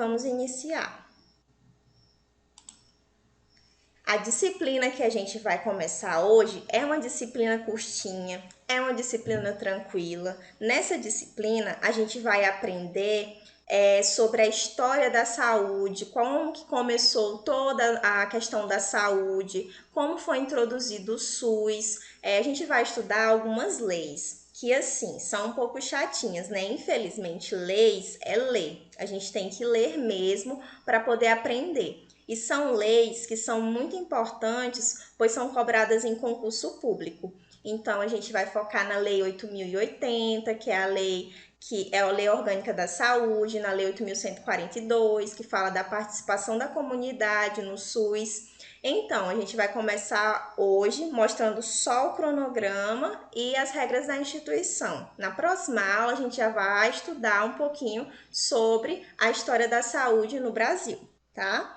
vamos iniciar. A disciplina que a gente vai começar hoje é uma disciplina curtinha, é uma disciplina tranquila. Nessa disciplina, a gente vai aprender sobre a história da saúde, como que começou toda a questão da saúde, como foi introduzido o SUS. A gente vai estudar algumas leis, que assim, são um pouco chatinhas, né? Infelizmente, leis é ler. A gente tem que ler mesmo para poder aprender. E são leis que são muito importantes, pois são cobradas em concurso público. Então, a gente vai focar na Lei 8.080, que é a Lei Orgânica da Saúde, na Lei 8.142, que fala da participação da comunidade no SUS. Então, a gente vai começar hoje mostrando só o cronograma e as regras da instituição. Na próxima aula, a gente já vai estudar um pouquinho sobre a história da saúde no Brasil, tá?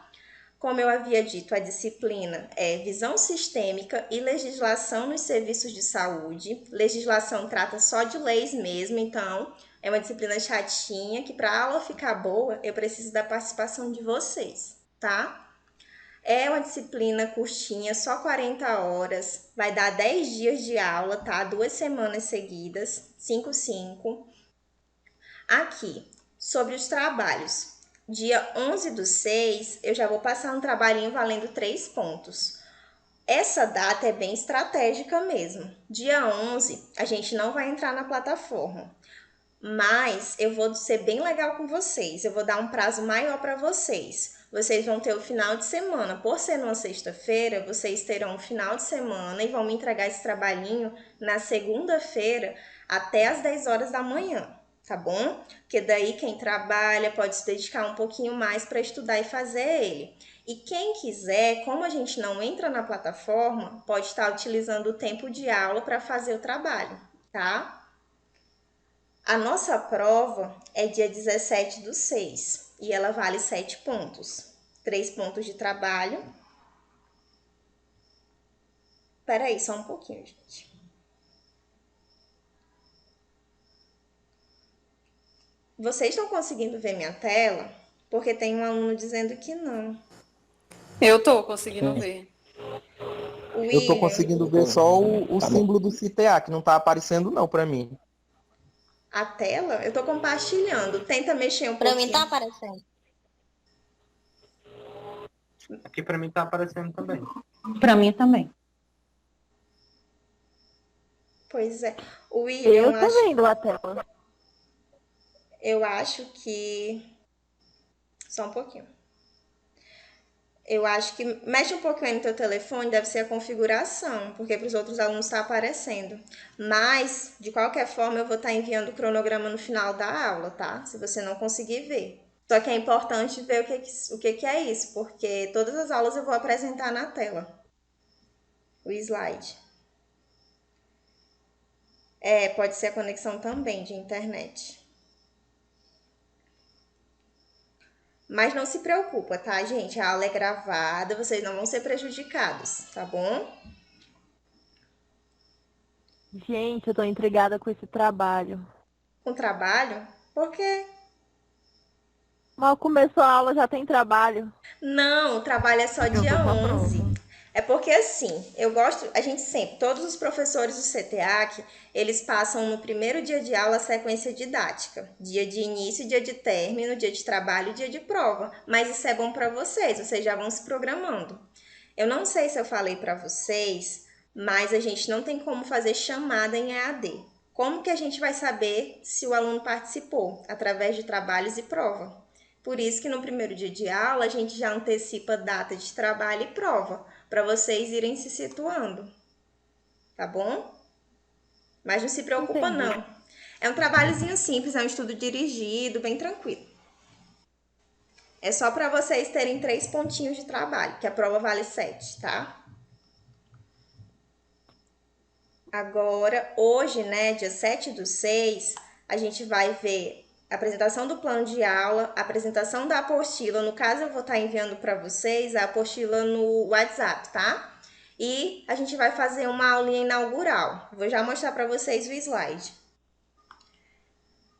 Como eu havia dito, a disciplina é visão sistêmica e legislação nos serviços de saúde. Legislação trata só de leis mesmo, então é uma disciplina chatinha que para a aula ficar boa, eu preciso da participação de vocês, tá? É uma disciplina curtinha, só 40 horas, vai dar 10 dias de aula, tá? 2 semanas seguidas, 5, 5. Aqui, sobre os trabalhos. Dia 11/6, eu já vou passar um trabalhinho valendo 3 pontos. Essa data é bem estratégica mesmo. Dia 11, a gente não vai entrar na plataforma, mas eu vou ser bem legal com vocês. Eu vou dar um prazo maior para vocês. Vocês vão ter o final de semana. Por ser numa sexta-feira, vocês terão um final de semana e vão me entregar esse trabalhinho na segunda-feira até às 10 horas da manhã, tá bom? Porque daí quem trabalha pode se dedicar um pouquinho mais para estudar e fazer ele. E quem quiser, como a gente não entra na plataforma, pode estar utilizando o tempo de aula para fazer o trabalho, tá? A nossa prova é dia 17/6 e ela vale 7 pontos. 3 pontos de trabalho. Peraí, só um pouquinho, gente. Vocês estão conseguindo ver minha tela? Porque tem um aluno dizendo que não. Eu tô conseguindo ver. Eu tô William, conseguindo ver só o símbolo do CTA, que não tá aparecendo não pra mim. a tela? Eu tô compartilhando. Tenta mexer um Pra mim tá pouquinho. aparecendo. Aqui pra mim tá aparecendo também. Para mim também. Pois é. William, Eu tô vendo a tela. eu acho que... Só um pouquinho. Eu acho que mexe um pouquinho aí no teu telefone, deve ser a configuração, porque para os outros alunos está aparecendo. Mas, de qualquer forma, eu vou estar enviando o cronograma no final da aula, tá? Se você não conseguir ver. Só que é importante ver o que é isso, porque todas as aulas eu vou apresentar na tela. O slide. Pode ser a conexão também de internet. Mas não se preocupa, tá, gente? A aula é gravada, vocês não vão ser prejudicados, tá bom? Gente, eu tô intrigada com esse trabalho. Com trabalho? Por quê? Mal começou a aula, já tem trabalho. Não, o trabalho é só Eu dia tô com a 11. prova. É porque assim, a gente sempre, todos os professores do CTEAC, eles passam no primeiro dia de aula a sequência didática. Dia de início, dia de término, dia de trabalho e dia de prova. Mas isso é bom para vocês já vão se programando. Eu não sei se eu falei para vocês, mas a gente não tem como fazer chamada em EAD. Como que a gente vai saber se o aluno participou? Através de trabalhos e prova. Por isso que no primeiro dia de aula a gente já antecipa data de trabalho e prova, para vocês irem se situando. Tá bom? Mas não se preocupa Entendi. não. É um trabalhozinho simples, é um estudo dirigido, bem tranquilo. É só para vocês terem 3 pontinhos de trabalho, que a prova vale 7, tá? Agora, hoje, né, dia 7/6, a gente vai ver a apresentação do plano de aula, a apresentação da apostila. No caso, eu vou estar enviando para vocês a apostila no WhatsApp, tá? E a gente vai fazer uma aulinha inaugural. Vou já mostrar para vocês o slide.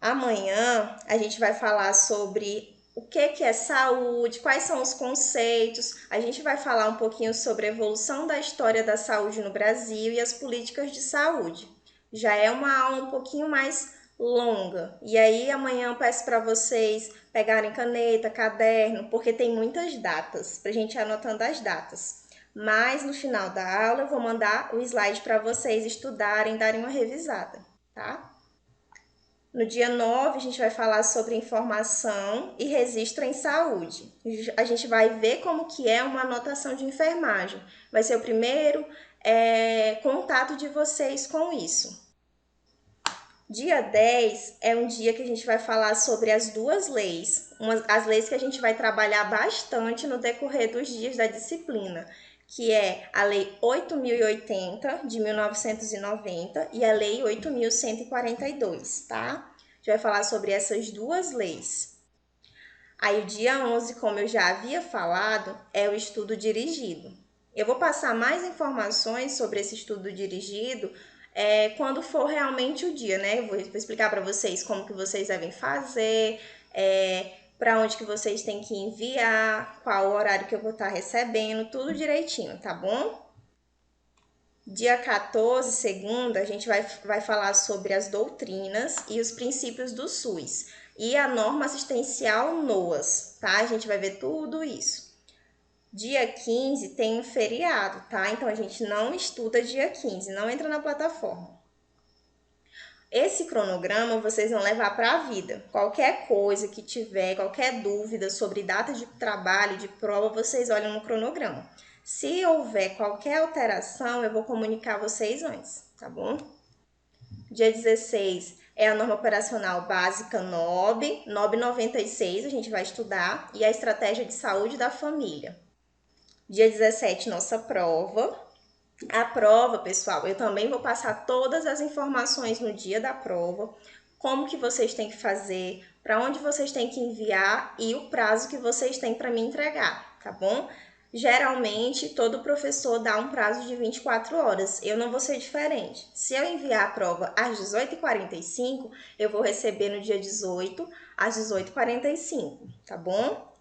Amanhã a gente vai falar sobre o que é saúde, quais são os conceitos. A gente vai falar um pouquinho sobre a evolução da história da saúde no Brasil e as políticas de saúde. Já é uma aula um pouquinho mais longa. E aí amanhã eu peço para vocês pegarem caneta, caderno, porque tem muitas datas, para a gente ir anotando as datas. Mas no final da aula eu vou mandar o slide para vocês estudarem, darem uma revisada, tá? No dia 9, a gente vai falar sobre informação e registro em saúde. A gente vai ver como que é uma anotação de enfermagem. Vai ser o primeiro contato de vocês com isso. Dia 10 é um dia que a gente vai falar sobre as duas leis, as leis que a gente vai trabalhar bastante no decorrer dos dias da disciplina, que é a Lei 8.080, de 1990, e a Lei 8.142, tá? A gente vai falar sobre essas duas leis. Aí o dia 11, como eu já havia falado, é o estudo dirigido. Eu vou passar mais informações sobre esse estudo dirigido quando for realmente o dia, né? Eu vou explicar para vocês como que vocês devem fazer, para onde que vocês têm que enviar, qual o horário que eu vou estar recebendo, tudo direitinho, tá bom? Dia 14, segunda, a gente vai falar sobre as doutrinas e os princípios do SUS e a norma assistencial NOAS, tá? A gente vai ver tudo isso. Dia 15 tem um feriado, tá? Então a gente não estuda dia 15, não entra na plataforma. Esse cronograma vocês vão levar para a vida. Qualquer coisa que tiver, qualquer dúvida sobre data de trabalho, de prova, vocês olham no cronograma. Se houver qualquer alteração, eu vou comunicar a vocês antes, tá bom? Dia 16 é a norma operacional básica NOB 96, a gente vai estudar, e a estratégia de saúde da família. Dia 17, nossa prova. A prova, pessoal, eu também vou passar todas as informações no dia da prova, como que vocês têm que fazer, para onde vocês têm que enviar e o prazo que vocês têm para me entregar, tá bom? Geralmente, todo professor dá um prazo de 24 horas. Eu não vou ser diferente. Se eu enviar a prova às 18h45, eu vou receber no dia 18, às 18h45, tá bom?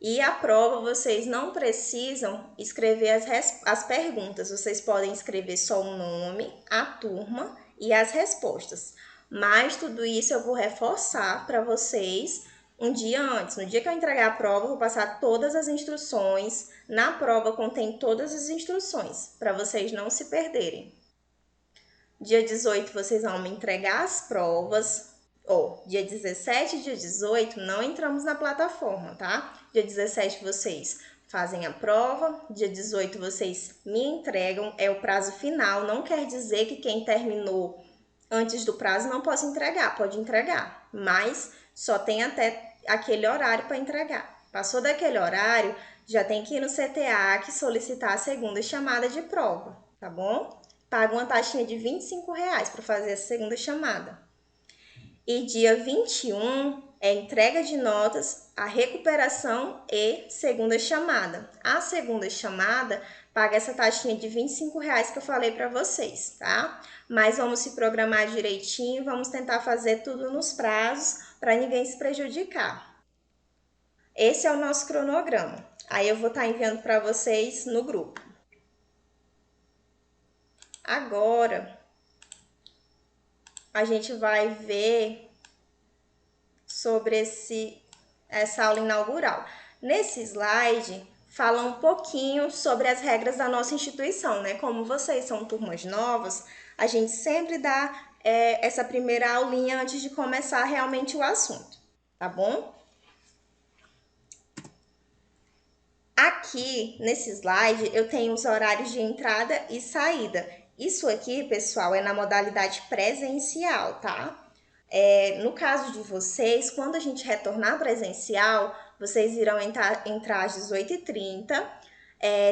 E a prova, vocês não precisam escrever as perguntas. Vocês podem escrever só o nome, a turma e as respostas. Mas tudo isso eu vou reforçar para vocês um dia antes. No dia que eu entregar a prova, eu vou passar todas as instruções. Na prova contém todas as instruções, para vocês não se perderem. Dia 18, vocês vão me entregar as provas. Dia 17 e dia 18, não entramos na plataforma, tá? Dia 17, vocês fazem a prova. Dia 18, vocês me entregam. É o prazo final. Não quer dizer que quem terminou antes do prazo não possa entregar. Pode entregar, mas só tem até aquele horário para entregar. Passou daquele horário, já tem que ir no CTA solicitar a segunda chamada de prova, tá bom? Paga uma taxinha de R$ 25 para fazer a segunda chamada. E dia 21 é entrega de notas, a recuperação e segunda chamada. A segunda chamada paga essa taxinha de R$ 25 que eu falei para vocês, tá? Mas vamos se programar direitinho, vamos tentar fazer tudo nos prazos para ninguém se prejudicar. Esse é o nosso cronograma. Aí eu vou estar enviando para vocês no grupo. Agora, a gente vai ver sobre essa aula inaugural. Nesse slide, fala um pouquinho sobre as regras da nossa instituição, né? Como vocês são turmas novas, a gente sempre dá essa primeira aulinha antes de começar realmente o assunto, tá bom? Aqui, nesse slide, eu tenho os horários de entrada e saída. Isso aqui, pessoal, é na modalidade presencial, tá? No caso de vocês, quando a gente retornar presencial, vocês irão entrar às 18h30,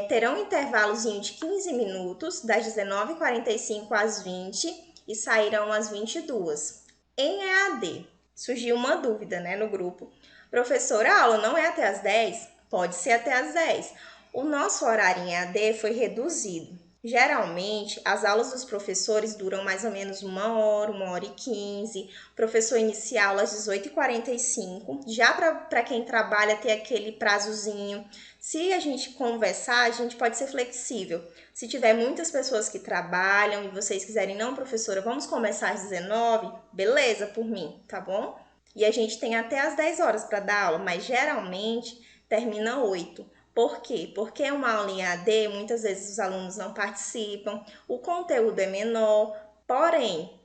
terão um intervalozinho de 15 minutos, das 19h45 às 20 e sairão às 22h. Em EAD, surgiu uma dúvida, né, no grupo. Professora, a aula não é até às 10? Pode ser até às 10. O nosso horário em EAD foi reduzido. Geralmente, as aulas dos professores duram mais ou menos 1 hora e 15. Professor inicia aula às 18h45. Já para quem trabalha, ter aquele prazozinho. Se a gente conversar, a gente pode ser flexível. Se tiver muitas pessoas que trabalham e vocês quiserem, não, professora, vamos começar às 19, beleza, por mim, tá bom? E a gente tem até às 10 horas para dar aula, mas geralmente termina 8. Por quê? Porque é uma aula em AD, muitas vezes os alunos não participam, o conteúdo é menor, porém,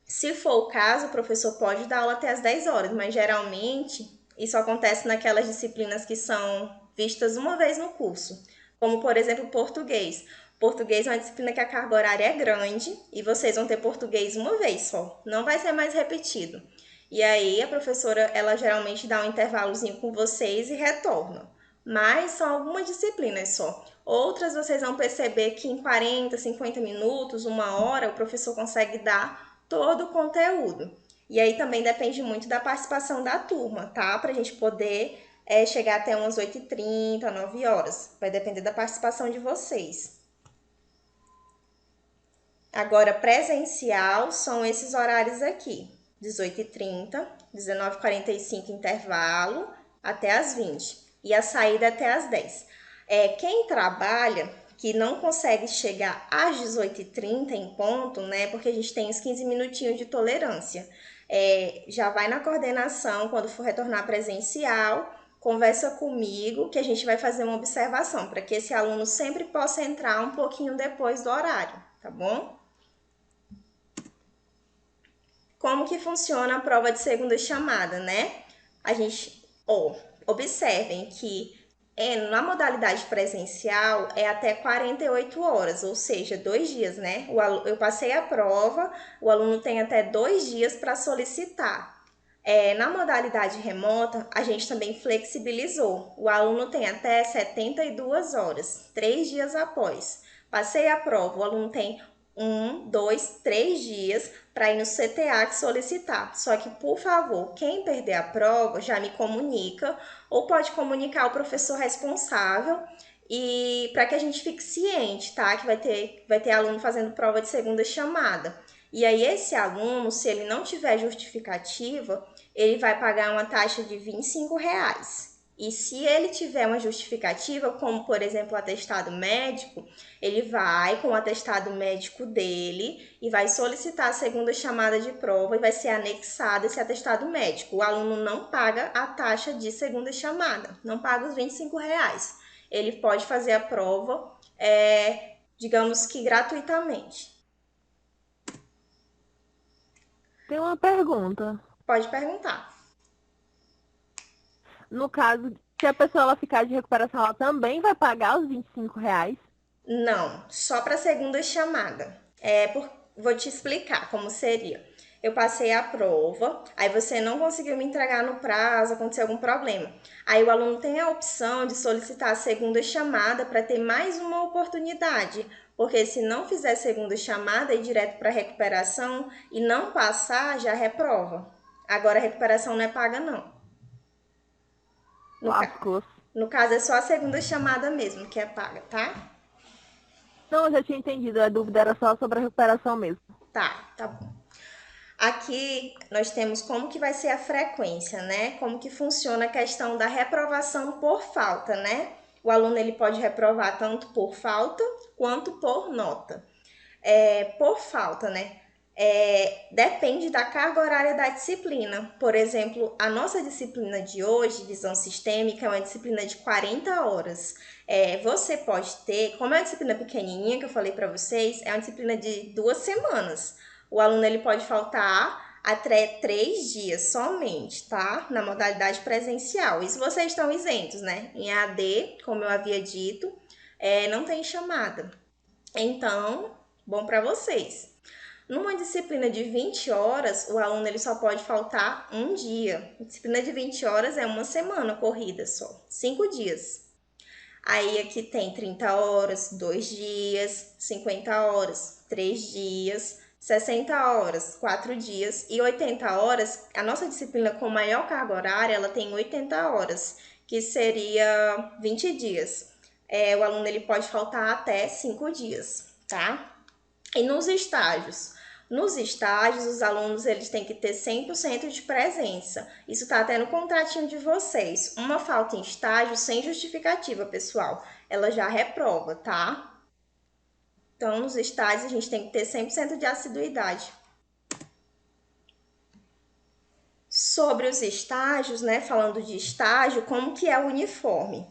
se for o caso, o professor pode dar aula até às 10 horas, mas geralmente isso acontece naquelas disciplinas que são vistas uma vez no curso, como por exemplo português. Português é uma disciplina que a carga horária é grande e vocês vão ter português uma vez só, não vai ser mais repetido. E aí a professora, ela geralmente dá um intervalozinho com vocês e retorna. Mas são algumas disciplinas só. Outras vocês vão perceber que em 40, 50 minutos, 1 hora, o professor consegue dar todo o conteúdo. E aí também depende muito da participação da turma, tá? Para a gente poder chegar até umas 8h30, 9 horas. Vai depender da participação de vocês. Agora, presencial são esses horários aqui. 18h30, 19h45 intervalo, até as 20. E a saída até as 10. Quem trabalha, que não consegue chegar às 18h30 em ponto, né? Porque a gente tem os 15 minutinhos de tolerância. Já vai na coordenação, quando for retornar presencial, conversa comigo que a gente vai fazer uma observação, para que esse aluno sempre possa entrar um pouquinho depois do horário, tá bom? Como que funciona a prova de segunda chamada, né? A gente, observem que na modalidade presencial é até 48 horas, ou seja, 2 dias, né? Eu passei a prova, o aluno tem até 2 dias para solicitar. Na modalidade remota, a gente também flexibilizou. O aluno tem até 72 horas, 3 dias após. Passei a prova, o aluno tem 1, 2, 3 dias para ir no CTA que solicitar. Só que, por favor, quem perder a prova já me comunica ou pode comunicar o professor responsável e para que a gente fique ciente, tá? Que vai ter aluno fazendo prova de segunda chamada. E aí, esse aluno, se ele não tiver justificativa, ele vai pagar uma taxa de R$ 25. E se ele tiver uma justificativa, como por exemplo o atestado médico, ele vai com o atestado médico dele e vai solicitar a segunda chamada de prova e vai ser anexado esse atestado médico. O aluno não paga a taxa de segunda chamada, não paga os R$ 25. Ele pode fazer a prova, digamos que gratuitamente. Tem uma pergunta. Pode perguntar. No caso, se a pessoa ela ficar de recuperação, ela também vai pagar os R$ 25? Não, só para segunda chamada. Vou te explicar como seria. Eu passei a prova, aí você não conseguiu me entregar no prazo, aconteceu algum problema. Aí o aluno tem a opção de solicitar a segunda chamada para ter mais uma oportunidade, porque se não fizer segunda chamada e ir direto para recuperação e não passar, já reprova. Agora a recuperação não é paga, não. No caso, é só a segunda chamada mesmo que é paga, tá? Não, eu já tinha entendido. A dúvida era só sobre a recuperação mesmo. Tá bom. Aqui nós temos como que vai ser a frequência, né? Como que funciona a questão da reprovação por falta, né? O aluno ele pode reprovar tanto por falta quanto por nota. Por falta, né? Depende da carga horária da disciplina. Por exemplo, a nossa disciplina de hoje, visão sistêmica, é uma disciplina de 40 horas. Você pode ter, como é uma disciplina pequenininha que eu falei para vocês, é uma disciplina de 2 semanas. O aluno ele pode faltar até 3 dias somente, tá? Na modalidade presencial. Isso vocês estão isentos, né? Em AD, como eu havia dito, não tem chamada. Então, bom para vocês. Numa disciplina de 20 horas, o aluno ele só pode faltar 1 dia. A disciplina de 20 horas é 1 semana corrida só, 5 dias. Aí aqui tem 30 horas, 2 dias, 50 horas, 3 dias, 60 horas, 4 dias e 80 horas. A nossa disciplina com maior carga horária, ela tem 80 horas, que seria 20 dias. O aluno ele pode faltar até 5 dias. tá? E nos estágios? Nos estágios, os alunos eles têm que ter 100% de presença. Isso está até no contratinho de vocês. Uma falta em estágio sem justificativa, pessoal, ela já reprova, tá? Então, nos estágios, a gente tem que ter 100% de assiduidade. Sobre os estágios, né? Falando de estágio, como que é o uniforme?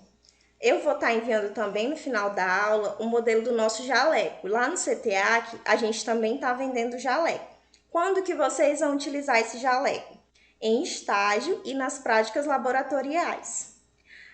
Eu vou estar enviando também no final da aula o modelo do nosso jaleco. Lá no CTEAC, a gente também está vendendo jaleco. Quando que vocês vão utilizar esse jaleco? Em estágio e nas práticas laboratoriais.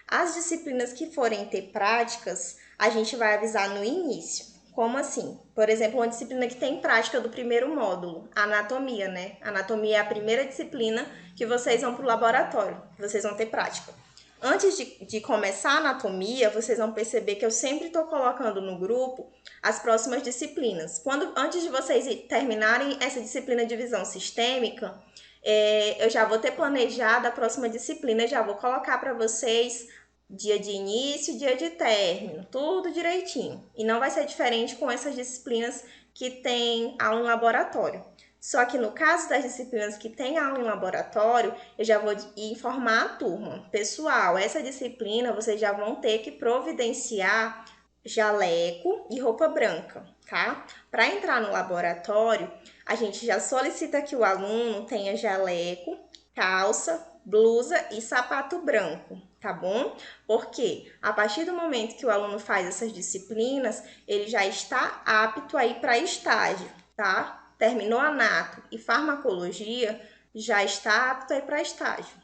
As disciplinas que forem ter práticas, a gente vai avisar no início. Como assim? Por exemplo, uma disciplina que tem prática do primeiro módulo, anatomia, né? Anatomia é a primeira disciplina que vocês vão para o laboratório, vocês vão ter prática. Antes de começar a anatomia, vocês vão perceber que eu sempre estou colocando no grupo as próximas disciplinas. Antes de vocês terminarem essa disciplina de visão sistêmica, eu já vou ter planejado a próxima disciplina, já vou colocar para vocês dia de início, dia de término, tudo direitinho. E não vai ser diferente com essas disciplinas que tem aula em laboratório. Só que no caso das disciplinas que tem aula em laboratório, eu já vou informar a turma. Pessoal, essa disciplina vocês já vão ter que providenciar jaleco e roupa branca, tá? Para entrar no laboratório, a gente já solicita que o aluno tenha jaleco, calça, blusa e sapato branco, tá bom? Porque a partir do momento que o aluno faz essas disciplinas, ele já está apto a ir para estágio, tá? Terminou anato e farmacologia, já está apto a ir para estágio.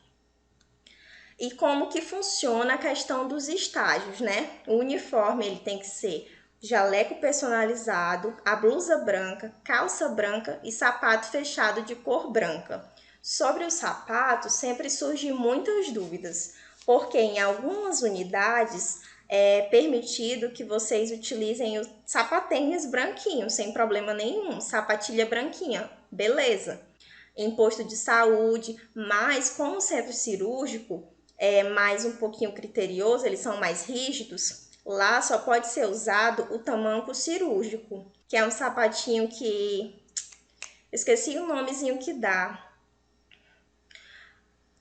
E como que funciona a questão dos estágios, né? O uniforme ele tem que ser jaleco personalizado, a blusa branca, calça branca e sapato fechado de cor branca. Sobre o sapato, sempre surgem muitas dúvidas, porque em algumas unidades é permitido que vocês utilizem os sapatênis branquinhos, sem problema nenhum, sapatilha branquinha, beleza. Em posto de saúde, mas como o centro cirúrgico é mais um pouquinho criterioso, eles são mais rígidos, lá só pode ser usado o tamanco cirúrgico, que é um sapatinho que... esqueci o nomezinho que dá.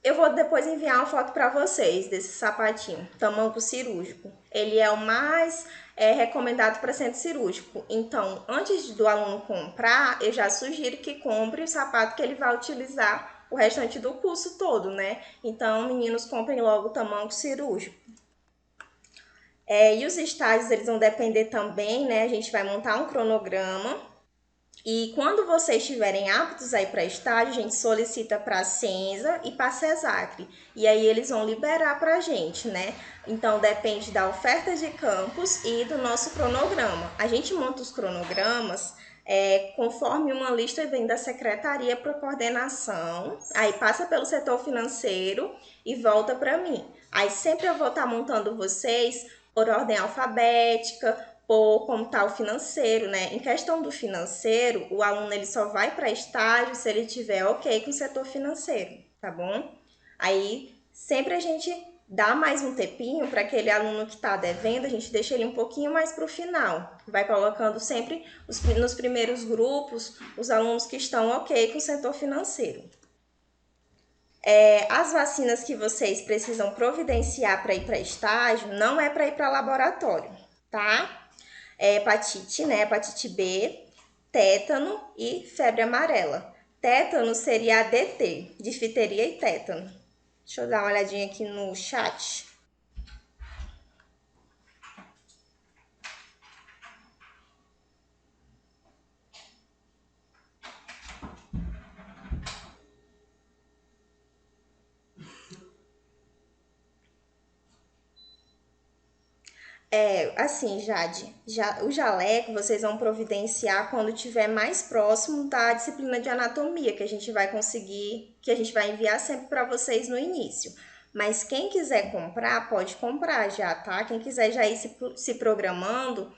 Eu vou depois enviar uma foto para vocês desse sapatinho, tamanco cirúrgico. Ele é o mais recomendado para centro cirúrgico. Então, antes do aluno comprar, eu já sugiro que compre o sapato que ele vai utilizar o restante do curso todo, né? Então, meninos, comprem logo o tamanco cirúrgico. E os estágios, eles vão depender também, né? A gente vai montar um cronograma. E quando vocês estiverem aptos a ir para estágio, a gente solicita para a Senza e para a CESACRE. E aí eles vão liberar para a gente, né? Então depende da oferta de campus e do nosso cronograma. A gente monta os cronogramas conforme uma lista vem da secretaria para coordenação, aí passa pelo setor financeiro e volta para mim. Aí sempre eu vou estar montando vocês por ordem alfabética, por como está o financeiro, né? Em questão do financeiro, o aluno ele só vai para estágio se ele tiver ok com o setor financeiro, tá bom? Aí sempre a gente dá mais um tempinho para aquele aluno que está devendo, a gente deixa ele um pouquinho mais para o final. Vai colocando sempre nos primeiros grupos os alunos que estão ok com o setor financeiro. As vacinas que vocês precisam providenciar para ir para estágio não é para ir para laboratório, tá? Hepatite, né? Hepatite B, tétano e febre amarela. Tétano seria a DT, difteria e tétano. Deixa eu dar uma olhadinha aqui no chat. Assim, Jade, o jaleco vocês vão providenciar quando estiver mais próximo da disciplina de anatomia, que a gente vai conseguir, que a gente vai enviar sempre para vocês no início. Mas quem quiser comprar, pode comprar já, tá? Quem quiser já ir se programando,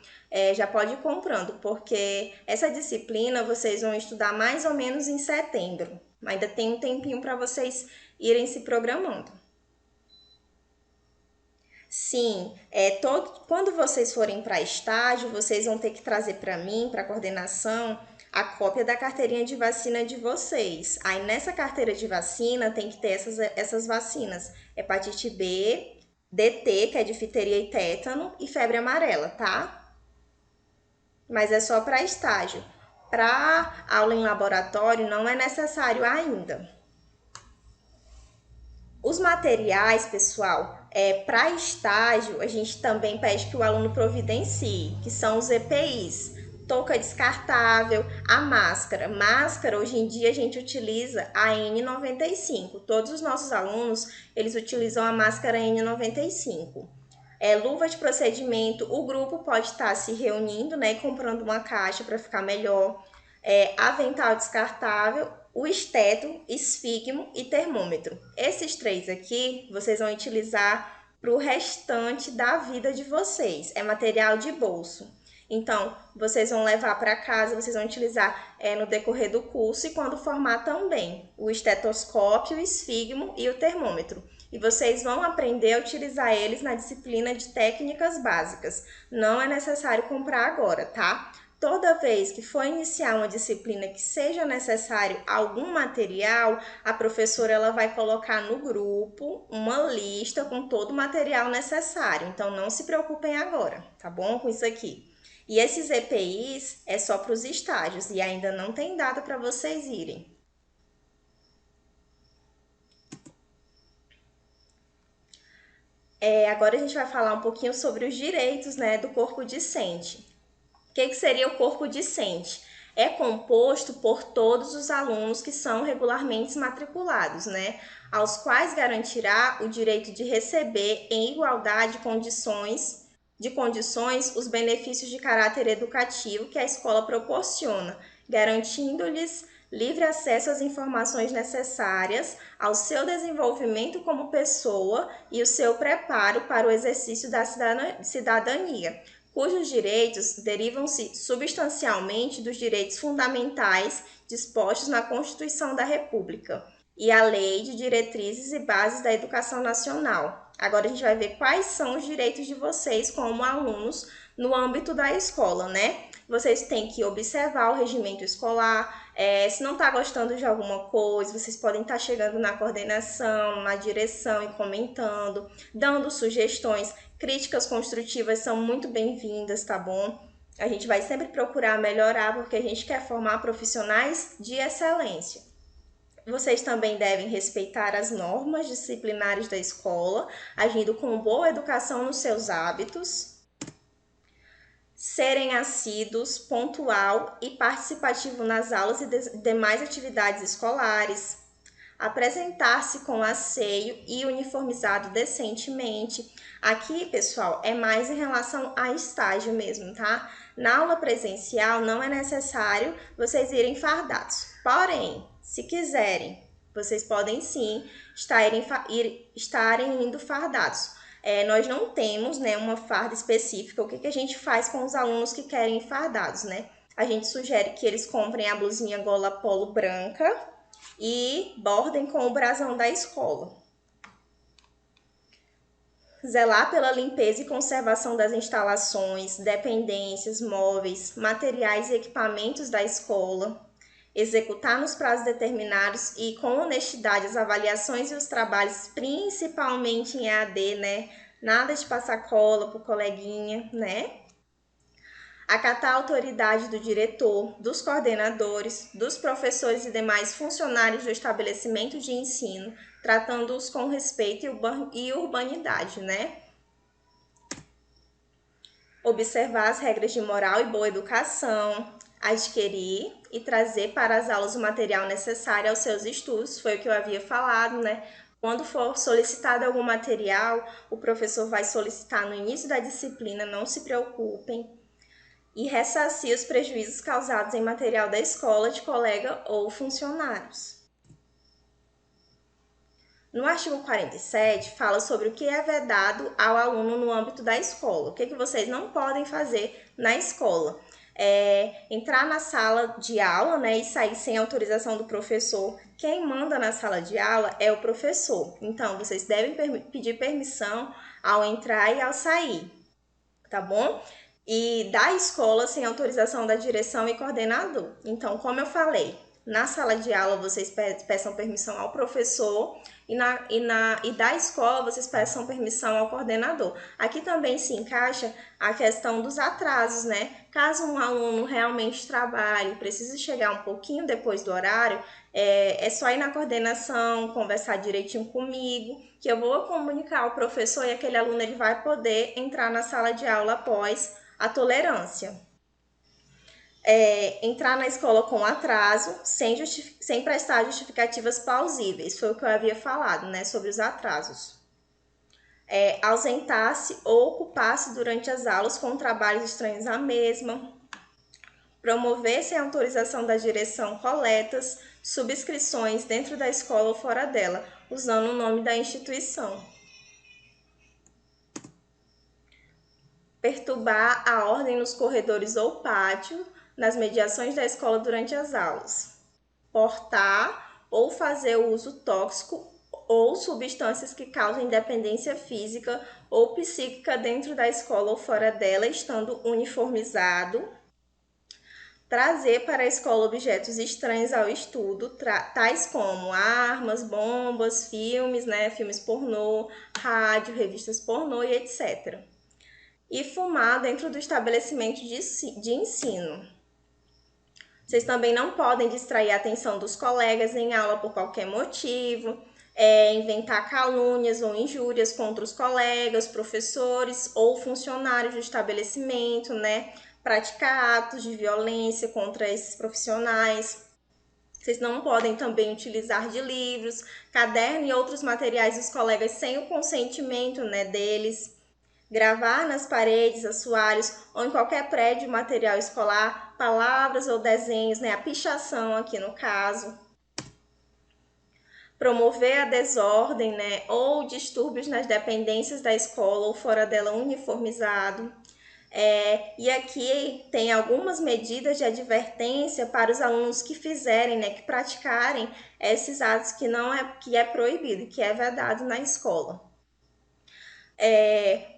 já pode ir comprando, porque essa disciplina vocês vão estudar mais ou menos em setembro. Ainda tem um tempinho para vocês irem se programando. Sim, quando vocês forem para estágio, vocês vão ter que trazer para mim, para a coordenação, a cópia da carteirinha de vacina de vocês. Aí nessa carteira de vacina tem que ter essas vacinas: hepatite B, DT, que é difteria e tétano, e febre amarela, tá? Mas é só para estágio. Para aula em laboratório não é necessário ainda. Os materiais, pessoal, para estágio, a gente também pede que o aluno providencie, que são os EPIs, touca descartável, a máscara. Máscara, hoje em dia, a gente utiliza a N95. Todos os nossos alunos, eles utilizam a máscara N95. Luva de procedimento, o grupo pode estar se reunindo, né, e comprando uma caixa para ficar melhor. Avental descartável, o esteto, esfigmo e termômetro. Esses três aqui vocês vão utilizar para o restante da vida de vocês. É material de bolso. Então, vocês vão levar para casa, vocês vão utilizar no decorrer do curso e quando formar também o estetoscópio, o esfigmo e o termômetro. E vocês vão aprender a utilizar eles na disciplina de técnicas básicas. Não é necessário comprar agora, tá? Toda vez que for iniciar uma disciplina que seja necessário algum material, a professora ela vai colocar no grupo uma lista com todo o material necessário. Então, não se preocupem agora, tá bom? Com isso aqui. E esses EPIs é só para os estágios e ainda não tem data para vocês irem. Agora a gente vai falar um pouquinho sobre os direitos, né, do corpo discente. O que seria o corpo discente? É composto por todos os alunos que são regularmente matriculados, né? Aos quais garantirá o direito de receber em igualdade de condições os benefícios de caráter educativo que a escola proporciona, garantindo-lhes livre acesso às informações necessárias ao seu desenvolvimento como pessoa e o seu preparo para o exercício da cidadania, cujos direitos derivam-se substancialmente dos direitos fundamentais dispostos na Constituição da República e a Lei de Diretrizes e Bases da Educação Nacional. Agora a gente vai ver quais são os direitos de vocês como alunos no âmbito da escola, né? Vocês têm que observar o regimento escolar, se não está gostando de alguma coisa, vocês podem estar chegando na coordenação, na direção e comentando, dando sugestões. Críticas construtivas são muito bem-vindas, tá bom? A gente vai sempre procurar melhorar porque a gente quer formar profissionais de excelência. Vocês também devem respeitar as normas disciplinares da escola, agindo com boa educação nos seus hábitos, serem assíduos, pontual e participativo nas aulas e demais atividades escolares, apresentar-se com asseio e uniformizado decentemente. Aqui, pessoal, é mais em relação a estágio mesmo, tá? Na aula presencial não é necessário vocês irem fardados. Porém, se quiserem, vocês podem sim estarem indo fardados. Nós não temos, né, uma farda específica. O que a gente faz com os alunos que querem ir fardados, né? A gente sugere que eles comprem a blusinha gola polo branca e bordem com o brasão da escola. Zelar pela limpeza e conservação das instalações, dependências, móveis, materiais e equipamentos da escola. Executar nos prazos determinados e com honestidade as avaliações e os trabalhos, principalmente em EAD, né? Nada de passar cola pro coleguinha, né? Acatar a autoridade do diretor, dos coordenadores, dos professores e demais funcionários do estabelecimento de ensino, tratando-os com respeito e urbanidade, né? Observar as regras de moral e boa educação, adquirir e trazer para as aulas o material necessário aos seus estudos, foi o que eu havia falado, né? Quando for solicitado algum material, o professor vai solicitar no início da disciplina, não se preocupem. E ressarcir os prejuízos causados em material da escola, de colega ou funcionários. No artigo 47, fala sobre o que é vedado ao aluno no âmbito da escola. O que vocês não podem fazer na escola. entrar na sala de aula, né, e sair sem autorização do professor. Quem manda na sala de aula é o professor. Então, vocês devem pedir permissão ao entrar e ao sair, tá bom? E da escola sem autorização da direção e coordenador. Então, como eu falei, na sala de aula vocês peçam permissão ao professor e da escola vocês peçam permissão ao coordenador. Aqui também se encaixa a questão dos atrasos, né? Caso um aluno realmente trabalhe, precise chegar um pouquinho depois do horário, é só ir na coordenação, conversar direitinho comigo, que eu vou comunicar ao professor e aquele aluno ele vai poder entrar na sala de aula após a tolerância. Entrar na escola com atraso, sem prestar justificativas plausíveis, foi o que eu havia falado, né, sobre os atrasos. Ausentar-se ou ocupar-se durante as aulas com trabalhos estranhos à mesma, promover sem autorização da direção coletas, subscrições dentro da escola ou fora dela, usando o nome da instituição. Perturbar a ordem nos corredores ou pátio, nas mediações da escola durante as aulas. Portar ou fazer o uso tóxico ou substâncias que causem dependência física ou psíquica dentro da escola ou fora dela, estando uniformizado. Trazer para a escola objetos estranhos ao estudo, tais como armas, bombas, filmes, né, filmes pornô, rádio, revistas pornô e etc. E fumar dentro do estabelecimento de ensino. Vocês também não podem distrair a atenção dos colegas em aula por qualquer motivo, inventar calúnias ou injúrias contra os colegas, professores ou funcionários do estabelecimento, né? Praticar atos de violência contra esses profissionais. Vocês não podem também utilizar de livros, caderno e outros materiais dos colegas sem o consentimento, né, deles. Gravar nas paredes, assoalhos ou em qualquer prédio material escolar, palavras ou desenhos, né? A pichação aqui no caso. Promover a desordem, né? Ou distúrbios nas dependências da escola ou fora dela uniformizado. E aqui tem algumas medidas de advertência para os alunos que fizerem, né? Que praticarem esses atos que é proibido, que é vedado na escola.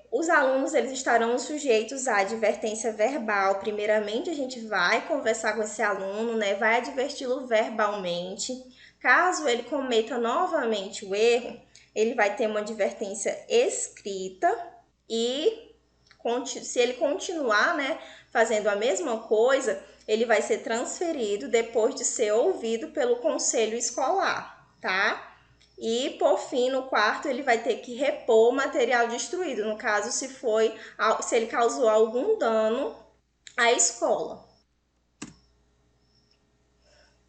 Os alunos eles estarão sujeitos à advertência verbal. Primeiramente, a gente vai conversar com esse aluno, né? Vai adverti-lo verbalmente. Caso ele cometa novamente o erro, ele vai ter uma advertência escrita e se ele continuar, né, fazendo a mesma coisa, ele vai ser transferido depois de ser ouvido pelo conselho escolar, tá? E, por fim, no quarto, ele vai ter que repor o material destruído, no caso, se ele causou algum dano à escola.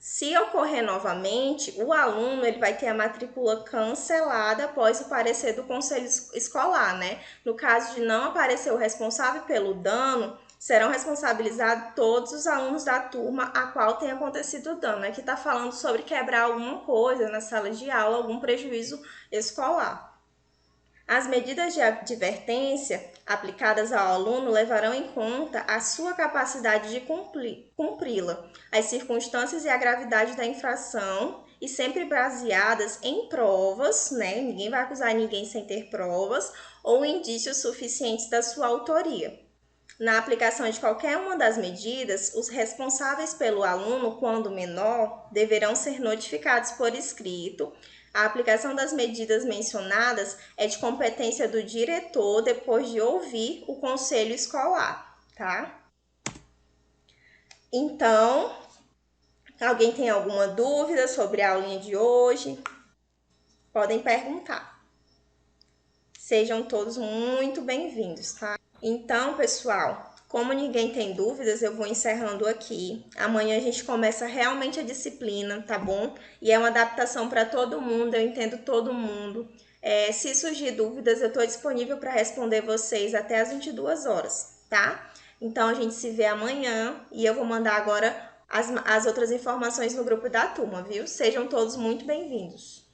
Se ocorrer novamente, o aluno ele vai ter a matrícula cancelada após o parecer do conselho escolar, né? No caso de não aparecer o responsável pelo dano, serão responsabilizados todos os alunos da turma a qual tenha acontecido o dano. Aqui está falando sobre quebrar alguma coisa na sala de aula, algum prejuízo escolar. As medidas de advertência aplicadas ao aluno levarão em conta a sua capacidade de cumpri-la, as circunstâncias e a gravidade da infração, e sempre baseadas em provas, né? Ninguém vai acusar ninguém sem ter provas ou indícios suficientes da sua autoria. Na aplicação de qualquer uma das medidas, os responsáveis pelo aluno, quando menor, deverão ser notificados por escrito. A aplicação das medidas mencionadas é de competência do diretor depois de ouvir o conselho escolar, tá? Então, alguém tem alguma dúvida sobre a aulinha de hoje? Podem perguntar. Sejam todos muito bem-vindos, tá? Então, pessoal, como ninguém tem dúvidas, eu vou encerrando aqui. Amanhã a gente começa realmente a disciplina, tá bom? E é uma adaptação para todo mundo, eu entendo todo mundo. Se surgir dúvidas, eu estou disponível para responder vocês até às 22 horas, tá? Então, a gente se vê amanhã e eu vou mandar agora as outras informações no grupo da turma, viu? Sejam todos muito bem-vindos.